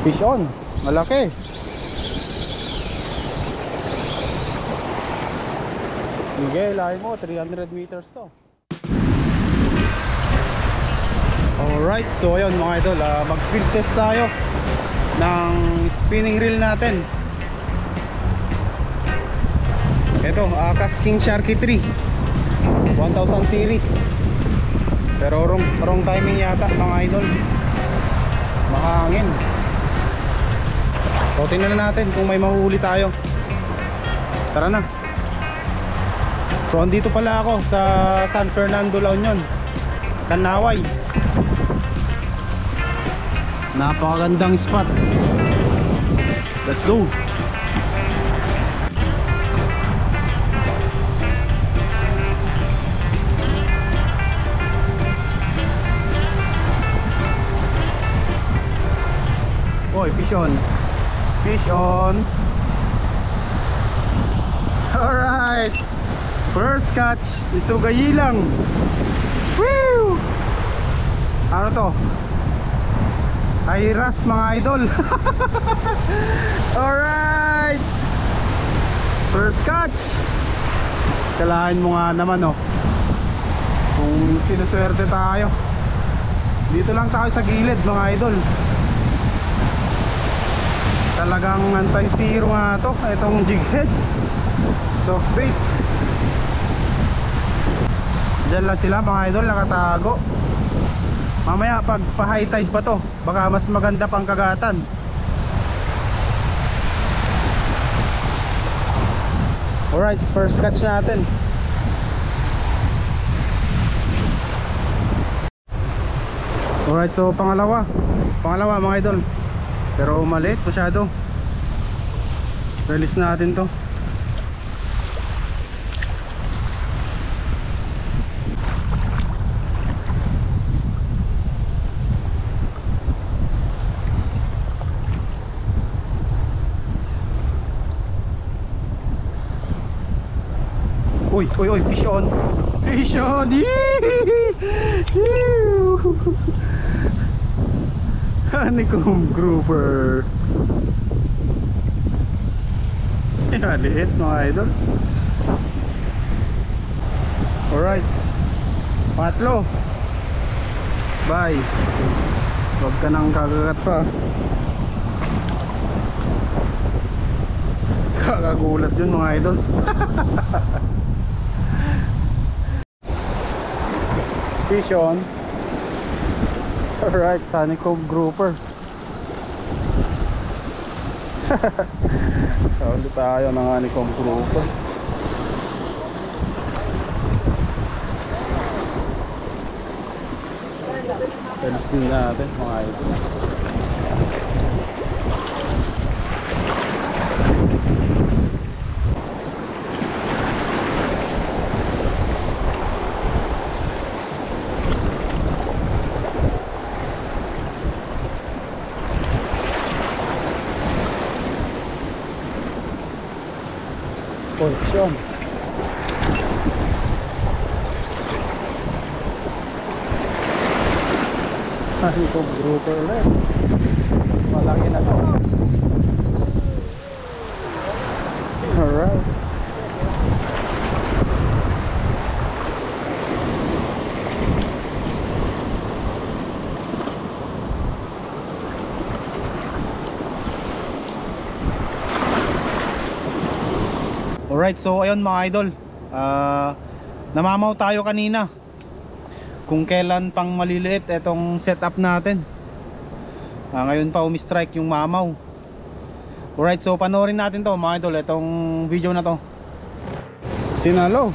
Fish on, malaki. Sige, lahi mo, 300 meters to. Alright, so ayun mga idol, mag-field test tayo ng spinning reel natin. Ito, Kasking Sharky 3 1000 series. Pero wrong timing yata mga idol, mahangin. So tingnan natin kung may mahuhuli tayo. Tara na. So andito pala ako sa San Fernando, La Union, Kanaway. Napakagandang spot. Let's go. Oy, fish on. Fish on. Alright, first catch, isugayi lang. Woo! Ano to? Ayras mga idol. Alright, first catch. Kalahin mo nga naman oh, kung sinuswerte tayo. Dito lang tayo sa gilid mga idol. Talagang anti-zero nga to, itong jig head, soft bait. Diyan lang sila mga idol, nakatago. Mamaya pag pa-high tide pa to, baka mas maganda pang kagatan. Alright, first catch natin. Alright, so pangalawa mga idol, pero maliit masyado. Release natin to. Uy, fish on. Fish on. Honeycomb grouper. Liit mga idol. Alright, patlo. Bye. Huwag ka nang kakagat pa. Kakagulat yun mga idol. Fish on. Alright, honeycomb grouper. Ulit tayo ng honeycomb grouper. Release din natin mga idol. Position. Honeycomb grouper ulit. Mas malaki na to. Alright. Alright, so ayun mga idol, namamaw tayo kanina kung kailan pang maliliit itong setup natin. Ngayon pa umi-strike yung mamaw. Alright, so panoorin natin to mga idol, itong video na to. Sinalo.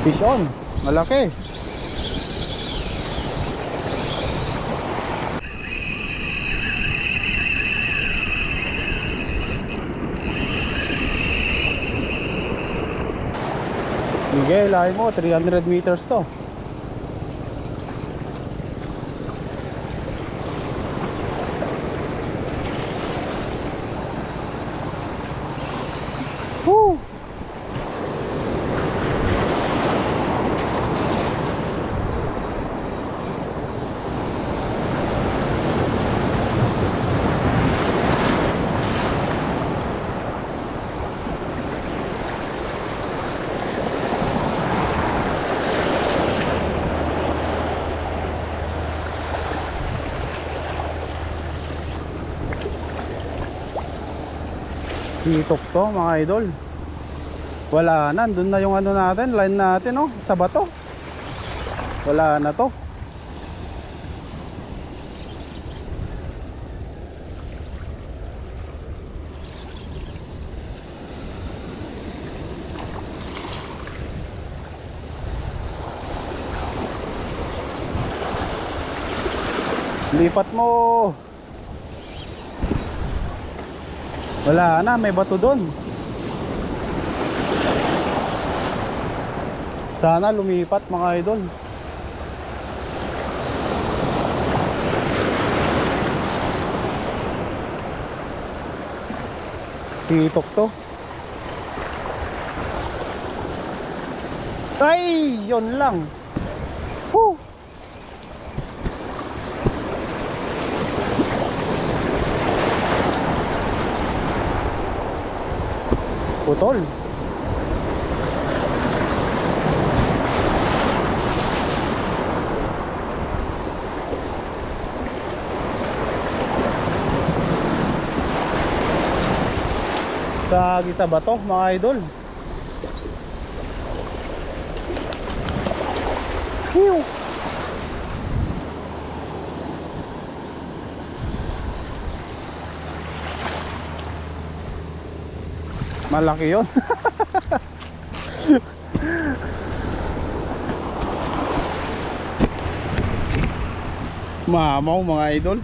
Fish on, malaki. Sige, lahi mo, 300 meters to. Woo! Sitok to mga idol. Wala na, andun na yung ano natin, line natin oh, sa bato. Wala na to. Lipat mo. Wala na, may bato doon. Sana lumipat mga idol. Hitok to. Ay, yun lang. Woo! Putol. Sagi sa bato mga idol. Phew. Malaki yun. Mamaw mga idol.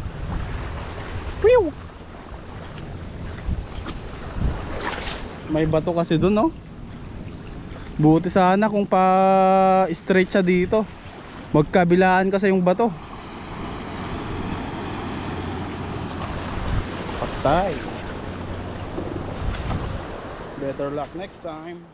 Phew. May bato kasi dun, no? Buti sana kung pa straight siya dito. Magkabilaan kasi yung bato. Patay. Better luck next time.